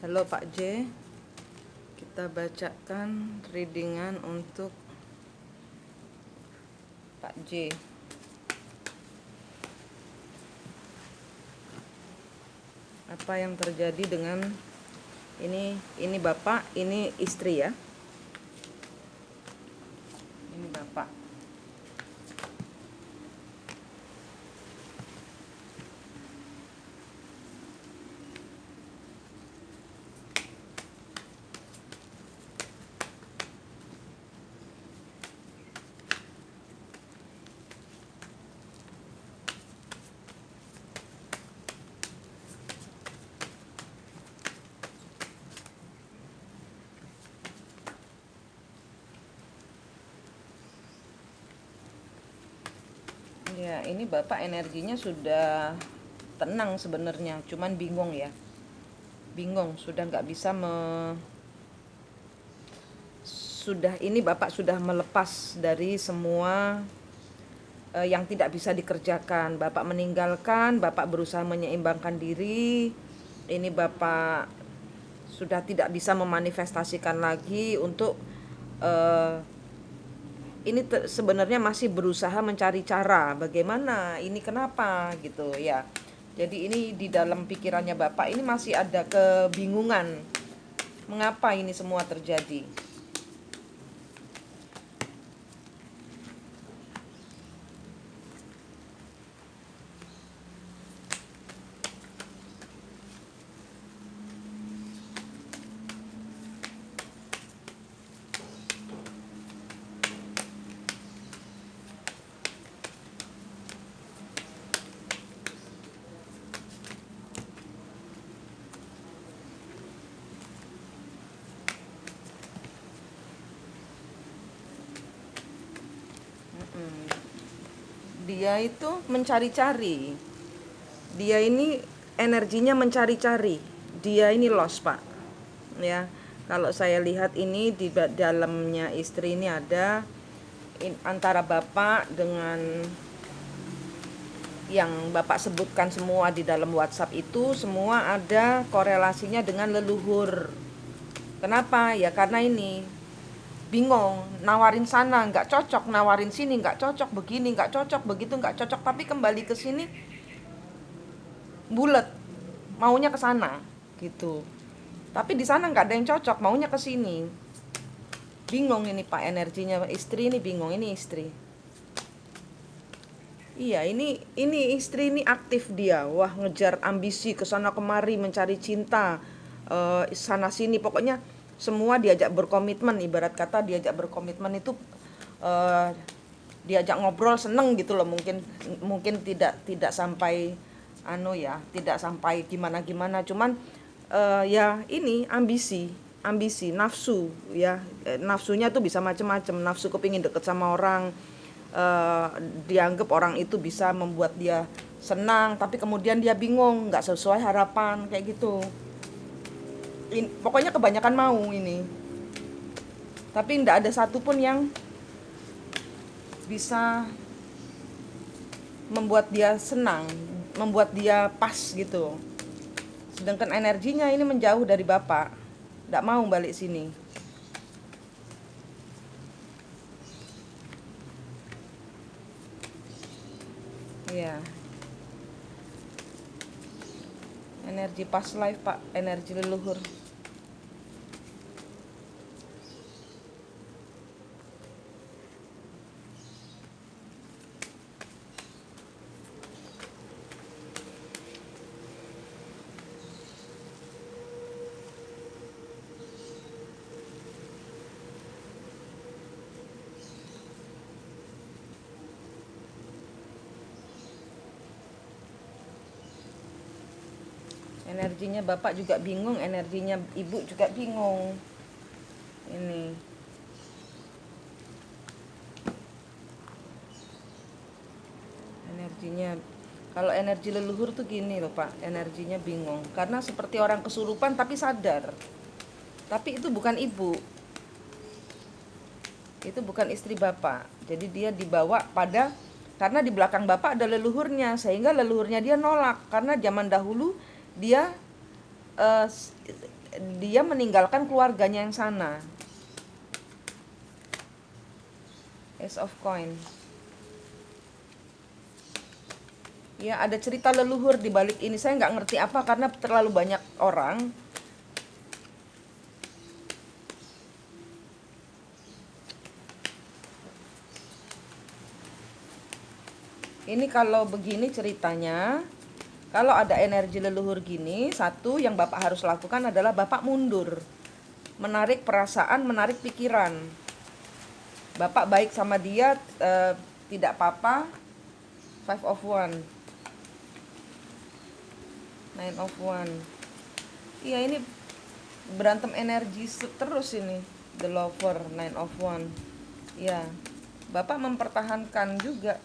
Halo Pak J, kita bacakan readingan untuk Pak J. Apa yang terjadi dengan ini Bapak, ini istri ya. Ini Bapak. Ya, ini Bapak energinya sudah tenang sebenarnya, cuman bingung ya. Bingung, sudah nggak bisa sudah ini Bapak sudah melepas dari semua yang tidak bisa dikerjakan. Bapak meninggalkan, Bapak berusaha menyeimbangkan diri. Ini Bapak sudah tidak bisa memanifestasikan lagi untuk ini sebenarnya masih berusaha mencari cara bagaimana ini kenapa gitu ya. Jadi ini di dalam pikirannya Bapak ini masih ada kebingungan mengapa ini semua terjadi. Dia itu mencari-cari. Dia ini energinya mencari-cari. Dia ini lost, Pak. Ya. Kalau saya lihat ini di dalamnya istri ini ada antara Bapak dengan yang Bapak sebutkan semua di dalam WhatsApp itu semua ada korelasinya dengan leluhur. Kenapa? Ya karena ini bingung, nawarin sana nggak cocok, nawarin sini nggak cocok, begini nggak cocok, begitu nggak cocok, tapi kembali ke sini bulet, maunya ke sana gitu. Tapi di sana nggak ada yang cocok, maunya ke sini. Bingung ini Pak energinya istri ini bingung, ini istri. Iya, ini istri ini aktif dia. Wah, ngejar ambisi ke sana kemari mencari cinta. Sana sini pokoknya semua diajak berkomitmen, ibarat kata diajak berkomitmen itu eh, diajak ngobrol seneng gitu loh, mungkin mungkin tidak sampai tidak sampai gimana-gimana, cuman ya ini ambisi nafsu ya. Nafsunya tuh bisa macem-macem, nafsu kepingin deket sama orang, eh, dianggap orang itu bisa membuat dia senang tapi kemudian dia bingung nggak sesuai harapan kayak gitu. Pokoknya kebanyakan mau ini tapi nggak ada satupun yang bisa membuat dia senang, membuat dia pas gitu. Sedangkan energinya ini menjauh dari Bapak, nggak mau balik sini. Iya, energi past life Pak, energi leluhur. Energinya Bapak juga bingung, energinya Ibu juga bingung. Ini energinya, kalau energi leluhur tuh gini loh Pak, energinya bingung karena seperti orang kesurupan tapi sadar. Tapi itu bukan Ibu, itu bukan istri Bapak. Jadi dia dibawa pada, karena di belakang Bapak ada leluhurnya, sehingga leluhurnya dia nolak karena zaman dahulu dia eh, dia meninggalkan keluarganya yang sana. Ace of Coin. Ya, ada cerita leluhur di balik ini. Saya nggak ngerti apa karena terlalu banyak orang. Ini kalau begini ceritanya, kalau ada energi leluhur gini, satu yang Bapak harus lakukan adalah Bapak mundur. Menarik perasaan, menarik pikiran. Bapak baik sama dia, tidak apa-apa. Five of Wands. Nine of Wands. Iya, ini berantem energi terus ini. The Lover, Nine of Wands. Ya, Bapak mempertahankan juga.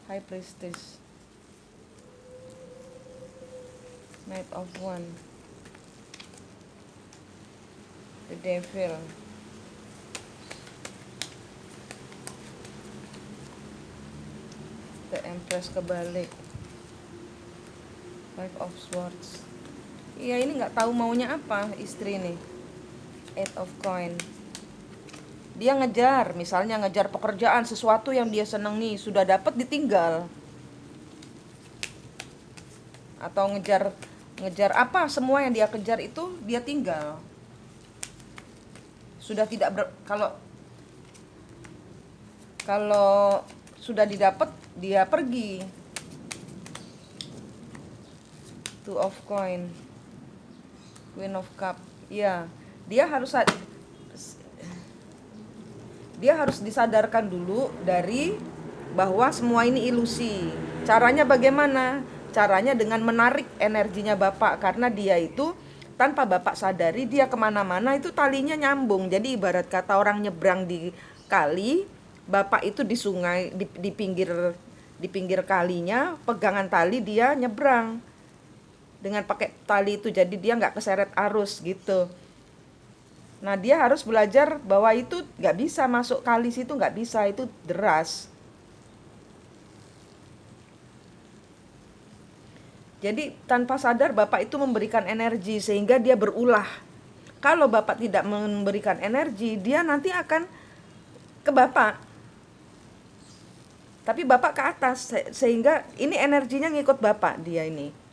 High Priestess. Knight of Wands. The Devil. The Empress kebalik. Five of Swords. Iya, ini nggak tahu maunya apa istri nih. Eight of Coin. Dia ngejar, misalnya ngejar pekerjaan, sesuatu yang dia senengi, sudah dapat ditinggal. Atau ngejar apa, semua yang dia kejar itu dia tinggal. Sudah tidak kalau sudah didapat dia pergi. Two of Coin. Queen of Cup. Ya, dia harus disadarkan dulu dari bahwa semua ini ilusi. Caranya bagaimana? Caranya dengan menarik energinya Bapak, karena dia itu tanpa Bapak sadari dia kemana-mana itu talinya nyambung. Jadi ibarat kata orang nyebrang di kali, Bapak itu di sungai, di pinggir kalinya, pegangan tali dia nyebrang dengan pakai tali itu, jadi dia nggak keseret arus gitu. Nah, dia harus belajar bahwa itu nggak bisa masuk kali situ, nggak bisa, itu deras. Jadi tanpa sadar Bapak itu memberikan energi sehingga dia berulah. Kalau Bapak tidak memberikan energi, dia nanti akan ke Bapak. Tapi Bapak ke atas, sehingga ini energinya ngikut Bapak dia ini.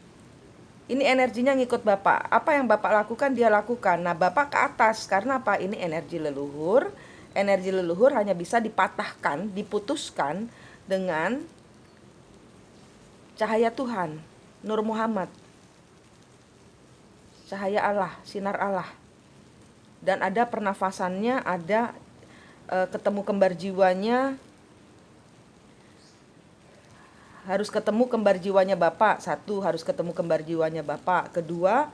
Ini energinya ngikut Bapak. Apa yang Bapak lakukan, dia lakukan. Nah, Bapak ke atas. Karena apa? Ini energi leluhur. Energi leluhur hanya bisa dipatahkan, diputuskan dengan cahaya Tuhan, Nur Muhammad. Cahaya Allah, sinar Allah. Dan ada pernafasannya, ada ketemu kembar jiwanya. Harus ketemu kembar jiwanya Bapak. Satu, harus ketemu kembar jiwanya Bapak. Kedua,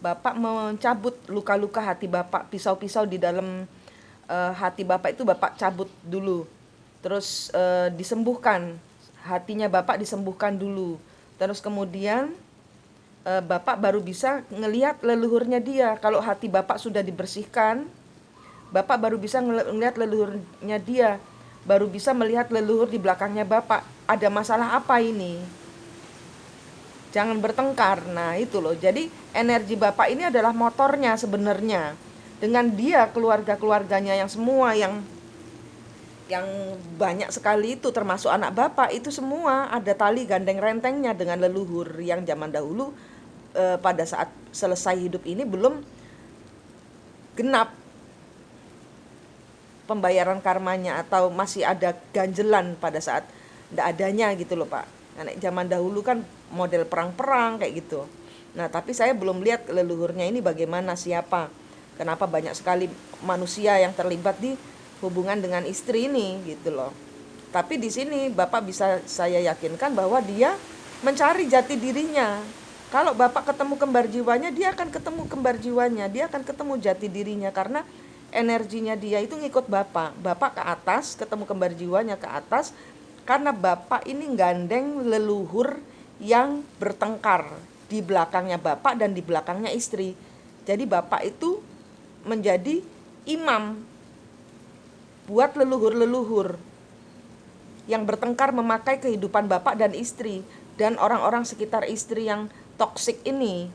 Bapak mencabut luka-luka hati Bapak. Pisau-pisau di dalam hati Bapak itu Bapak cabut dulu. Terus disembuhkan. Hatinya Bapak disembuhkan dulu. Terus kemudian Bapak baru bisa ngelihat leluhurnya dia. Kalau hati Bapak sudah dibersihkan, Bapak baru bisa ngelihat leluhurnya dia. Baru bisa melihat leluhur di belakangnya Bapak. Ada masalah apa ini? Jangan bertengkar. Nah, itu loh. Jadi energi Bapak ini adalah motornya sebenarnya. Dengan dia, keluarga-keluarganya yang semua yang banyak sekali itu, termasuk anak Bapak, itu semua ada tali gandeng rentengnya dengan leluhur yang zaman dahulu pada saat selesai hidup ini belum genap pembayaran karmanya, atau masih ada ganjelan pada saat tidak adanya gitu loh Pak. Nah, zaman dahulu kan model perang-perang kayak gitu. Nah, tapi saya belum lihat leluhurnya ini bagaimana, siapa. Kenapa banyak sekali manusia yang terlibat di hubungan dengan istri ini gitu loh. Tapi di sini Bapak bisa saya yakinkan bahwa dia mencari jati dirinya. Kalau Bapak ketemu kembar jiwanya, dia akan ketemu kembar jiwanya, dia akan ketemu jati dirinya, karena energinya dia itu ngikut Bapak. Bapak ke atas, ketemu kembar jiwanya ke atas, karena Bapak ini gandeng leluhur yang bertengkar di belakangnya Bapak dan di belakangnya istri. Jadi Bapak itu menjadi imam buat leluhur-leluhur yang bertengkar memakai kehidupan Bapak dan istri dan orang-orang sekitar istri yang toksik ini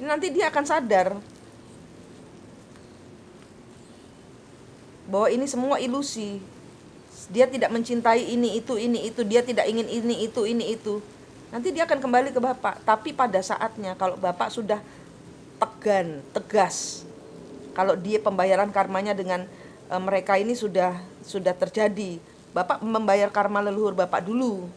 nanti dia akan sadar bahwa ini semua ilusi. Dia tidak mencintai ini itu, dia tidak ingin ini itu. Nanti dia akan kembali ke Bapak. Tapi pada saatnya kalau Bapak sudah tegas, kalau dia pembayaran karmanya dengan mereka ini sudah terjadi, Bapak membayar karma leluhur Bapak dulu.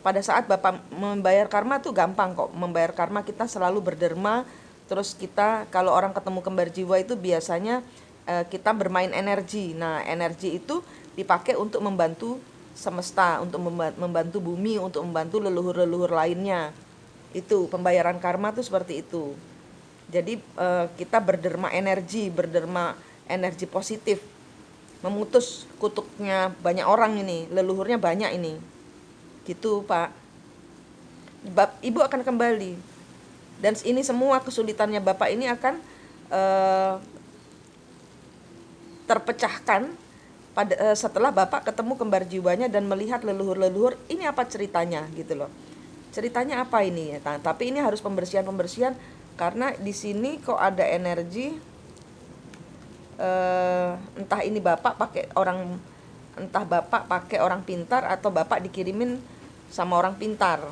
Pada saat Bapak membayar karma tuh gampang kok. Membayar karma kita selalu berderma. Terus kita kalau orang ketemu kembar jiwa itu biasanya kita bermain energi. Nah, energi itu dipakai untuk membantu semesta, untuk membantu bumi, untuk membantu leluhur-leluhur lainnya. Itu pembayaran karma tuh seperti itu. Jadi kita berderma energi positif, memutus kutuknya banyak orang ini, leluhurnya banyak ini. Gitu, Pak. Ibu akan kembali. Dan ini semua kesulitannya Bapak ini akan terpecahkan setelah Bapak ketemu kembar jiwanya dan melihat leluhur-leluhur ini apa ceritanya gitu loh. Ceritanya apa ini ya? Nah, tapi ini harus pembersihan karena di sini kok ada energi entah ini Bapak pakai orang pintar atau Bapak dikirimin sama orang pintar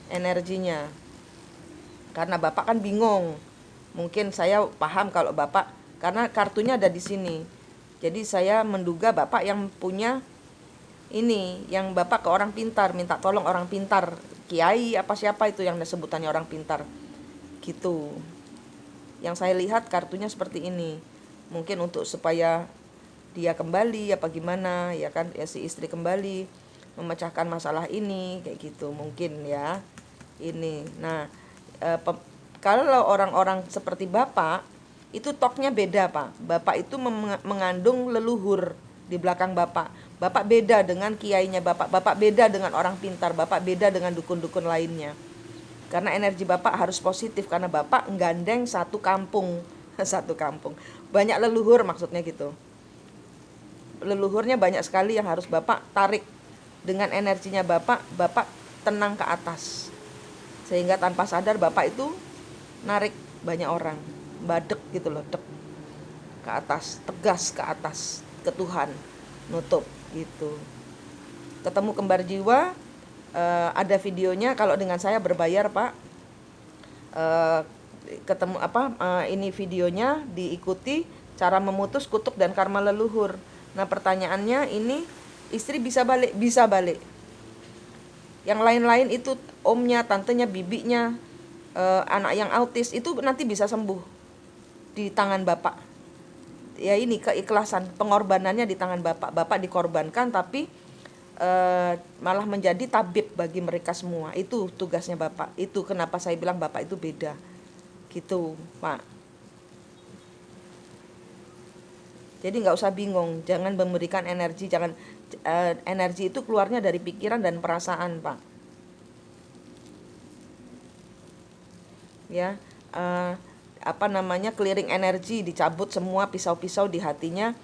energinya. Karena Bapak kan bingung. Mungkin saya paham kalau Bapak, karena kartunya ada di sini. Jadi saya menduga Bapak yang punya ini, yang Bapak ke orang pintar, minta tolong orang pintar, kiai apa siapa itu yang sebutannya orang pintar. Gitu. Yang saya lihat kartunya seperti ini. Mungkin untuk supaya dia kembali apa gimana, ya kan, ya si istri kembali memecahkan masalah ini kayak gitu mungkin ya. Ini. Nah, kalau orang-orang seperti Bapak itu toknya beda, Pak. Bapak itu mengandung leluhur di belakang Bapak. Bapak beda dengan kiainya Bapak. Bapak beda dengan orang pintar. Bapak beda dengan dukun-dukun lainnya. Karena energi Bapak harus positif, karena Bapak menggandeng satu kampung. Satu kampung. Banyak leluhur maksudnya gitu. Leluhurnya banyak sekali yang harus Bapak tarik. Dengan energinya Bapak tenang ke atas. Sehingga tanpa sadar Bapak itu narik banyak orang. Badek gitu loh, dek ke atas, tegas ke atas, ke Tuhan, nutup gitu. Ketemu kembar jiwa, ada videonya. Kalau dengan saya berbayar, Pak, ketemu ini videonya, diikuti cara memutus kutuk dan karma leluhur. Nah, pertanyaannya ini, istri bisa balik? Bisa balik. Yang lain-lain itu omnya, tantenya, bibinya, anak yang autis itu nanti bisa sembuh di tangan Bapak. Ya ini keikhlasan, pengorbanannya di tangan Bapak. Bapak dikorbankan tapi malah menjadi tabib bagi mereka semua. Itu tugasnya Bapak. Itu kenapa saya bilang Bapak itu beda. Gitu, Pak. Jadi nggak usah bingung, jangan memberikan energi, energi itu keluarnya dari pikiran dan perasaan, Pak. Ya, clearing energi, dicabut semua pisau-pisau di hatinya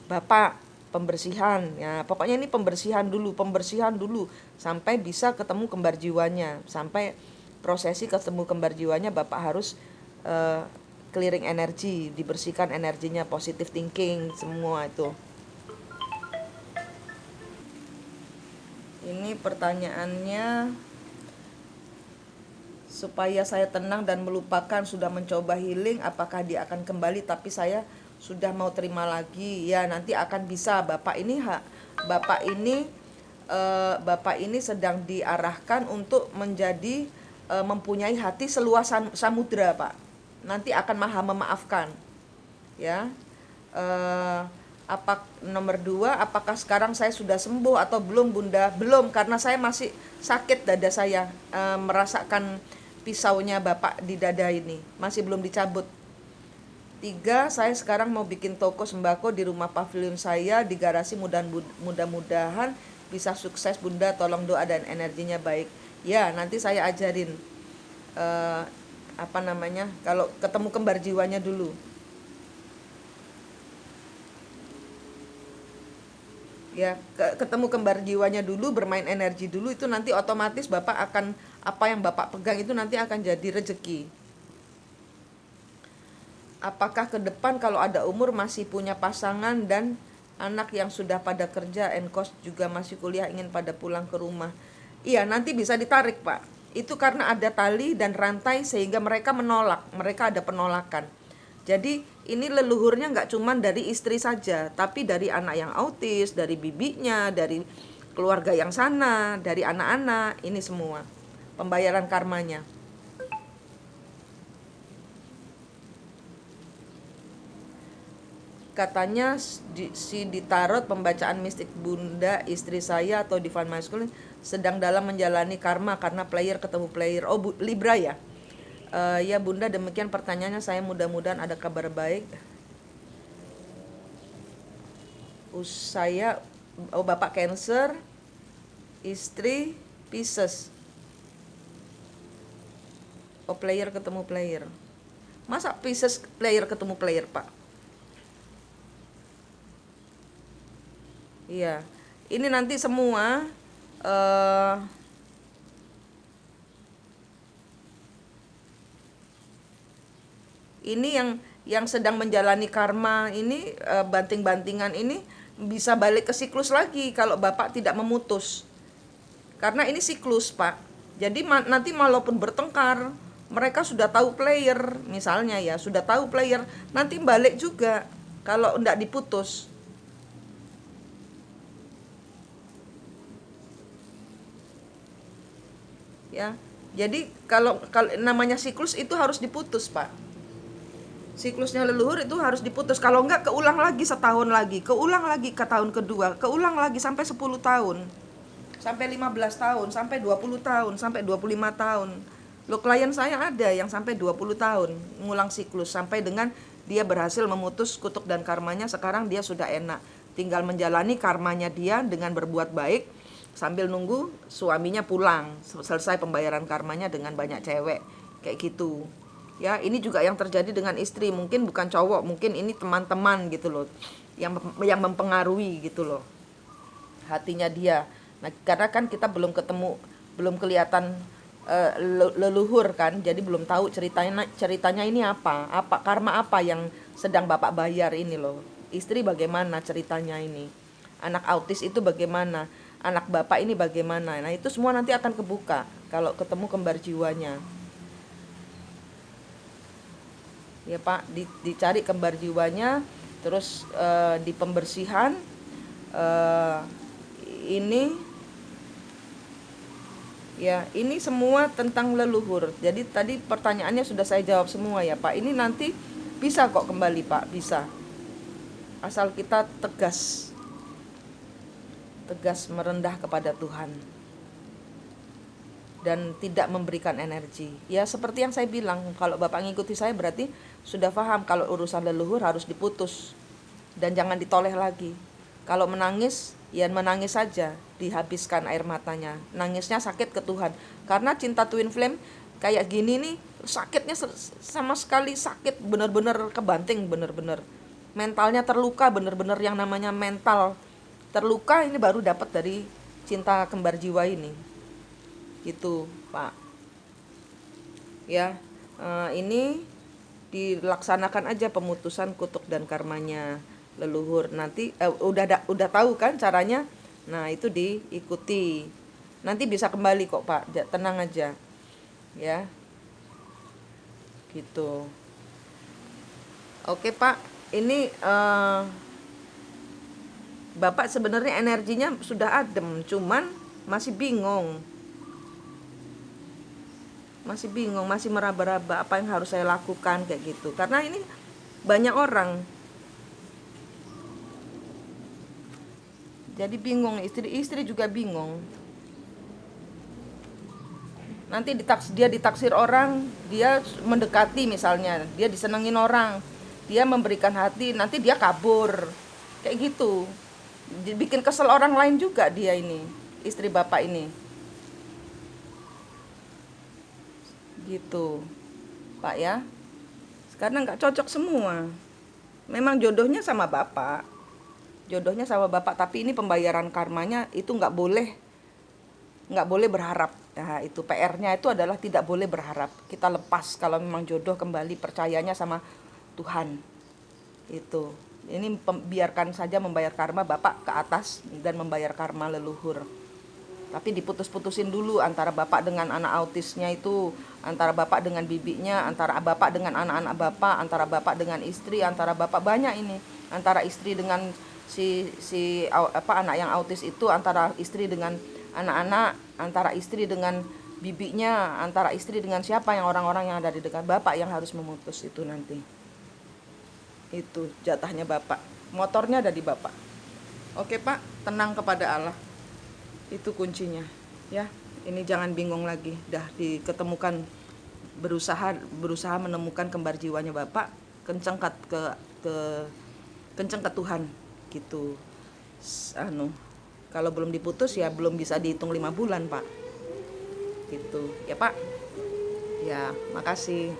Bapak, pembersihan. Ya, pokoknya ini pembersihan dulu sampai bisa ketemu kembar jiwanya. Sampai prosesi ketemu kembar jiwanya Bapak harus clearing energi, dibersihkan energinya, positive thinking, semua itu. Ini pertanyaannya, supaya saya tenang dan melupakan, sudah mencoba healing, apakah dia akan kembali? Tapi saya sudah mau terima lagi. Ya, nanti akan bisa. Bapak ini sedang diarahkan untuk menjadi mempunyai hati seluas samudra, Pak. Nanti akan maha memaafkan. Ya. Nomor 2, apakah sekarang saya sudah sembuh atau belum, Bunda? Belum, karena saya masih sakit dada saya, merasakan pisaunya Bapak di dada ini, masih belum dicabut. 3, saya sekarang mau bikin toko sembako di rumah pavilion saya di garasi, mudah-mudahan bisa sukses, Bunda, tolong doa dan energinya baik. Ya, nanti saya ajarin kalau ketemu kembar jiwanya dulu. Ya, ketemu kembar jiwanya dulu, bermain energi dulu, itu nanti otomatis Bapak akan, apa yang Bapak pegang itu nanti akan jadi rezeki. Apakah ke depan kalau ada umur masih punya pasangan dan anak yang sudah pada kerja and kos juga masih kuliah ingin pada pulang ke rumah? Iya, nanti bisa ditarik, Pak. Itu karena ada tali dan rantai sehingga mereka menolak, mereka ada penolakan. Jadi ini leluhurnya nggak cuma dari istri saja, tapi dari anak yang autis, dari bibinya, dari keluarga yang sana, dari anak-anak, ini semua pembayaran karmanya. Katanya si di tarot pembacaan mistik Bunda istri saya atau divine masculine sedang dalam menjalani karma karena player ketemu player. Oh, Libra ya. Ya Bunda, demikian pertanyaannya, saya mudah-mudahan ada kabar baik. Saya, oh Bapak Cancer, istri Pisces. Oh, player ketemu player. Masa Pisces player ketemu player, Pak? Iya. Ini nanti semua eh ini yang sedang menjalani karma ini, banting-bantingan ini bisa balik ke siklus lagi kalau Bapak tidak memutus. Karena ini siklus, Pak. Jadi nanti walaupun bertengkar, mereka sudah tahu player, misalnya ya, sudah tahu player, nanti balik juga kalau enggak diputus. Ya. Jadi kalau namanya siklus itu harus diputus, Pak. Siklusnya leluhur itu harus diputus. Kalau enggak keulang lagi setahun lagi, keulang lagi ke tahun kedua, keulang lagi sampai 10 tahun. Sampai 15 tahun, sampai 20 tahun, sampai 25 tahun. Lo klien saya ada yang sampai 20 tahun ngulang siklus sampai dengan dia berhasil memutus kutuk dan karmanya. Sekarang dia sudah enak, tinggal menjalani karmanya dia dengan berbuat baik sambil nunggu suaminya pulang, selesai pembayaran karmanya dengan banyak cewek kayak gitu. Ya, ini juga yang terjadi dengan istri, mungkin bukan cowok, mungkin ini teman-teman gitu loh, yang mempengaruhi gitu loh hatinya dia. Nah, karena kan kita belum ketemu, belum kelihatan leluhur kan, jadi belum tahu ceritanya ini apa karma apa yang sedang Bapak bayar ini loh. Istri bagaimana ceritanya ini, anak autis itu bagaimana, anak Bapak ini bagaimana. Nah, itu semua nanti akan kebuka kalau ketemu kembar jiwanya. Ya Pak, dicari kembar jiwanya, terus di pembersihan ini ya, ini semua tentang leluhur. Jadi tadi pertanyaannya sudah saya jawab semua ya Pak. Ini nanti bisa kok kembali Pak, bisa. Asal kita tegas merendah kepada Tuhan dan tidak memberikan energi. Ya seperti yang saya bilang, kalau Bapak ngikuti saya berarti sudah paham kalau urusan leluhur harus diputus dan jangan ditoleh lagi. Kalau menangis, ya menangis saja, dihabiskan air matanya. Nangisnya sakit ke Tuhan. Karena cinta twin flame kayak gini nih, sakitnya sama sekali sakit, bener-bener kebanting, bener-bener. Mentalnya terluka, bener-bener yang namanya mental terluka ini baru dapat dari cinta kembar jiwa ini. Gitu, Pak. Ya, ini dilaksanakan aja pemutusan kutuk dan karmanya leluhur. Nanti udah tahu kan caranya. Nah, itu diikuti. Nanti bisa kembali kok, Pak. Tenang aja. Ya. Gitu. Oke, Pak. Ini Bapak sebenarnya energinya sudah adem, cuman masih bingung. Masih meraba-raba apa yang harus saya lakukan kayak gitu. Karena ini banyak orang. Jadi bingung, istri juga bingung. Nanti dia ditaksir orang, dia mendekati misalnya, dia disenengin orang, dia memberikan hati, nanti dia kabur. Kayak gitu. Bikin kesel orang lain juga dia ini, istri Bapak ini. Gitu, Pak ya. Karena nggak cocok semua. Memang jodohnya sama Bapak. jodohnya sama bapak, tapi ini pembayaran karmanya itu nggak boleh berharap. Nah, itu PR-nya itu adalah tidak boleh berharap. Kita lepas kalau memang jodoh, kembali percayanya sama Tuhan. Itu. Ini biarkan saja membayar karma bapak ke atas dan membayar karma leluhur. Tapi diputus-putusin dulu antara bapak dengan anak autisnya itu, antara bapak dengan bibinya, antara bapak dengan anak-anak bapak, antara bapak dengan istri, antara bapak banyak ini, antara istri dengan anak yang autis itu, antara istri dengan anak-anak, antara istri dengan bibinya, antara istri dengan siapa yang orang-orang yang ada di dekat bapak yang harus memutus itu nanti. Itu jatahnya bapak. Motornya ada di bapak. Oke Pak, tenang kepada Allah. Itu kuncinya, ya. Ini jangan bingung lagi, dah diketemukan, berusaha menemukan kembar jiwanya bapak, kenceng ke Tuhan gitu. Kalau belum diputus ya belum bisa dihitung 5 bulan Pak, gitu ya Pak. Ya, makasih.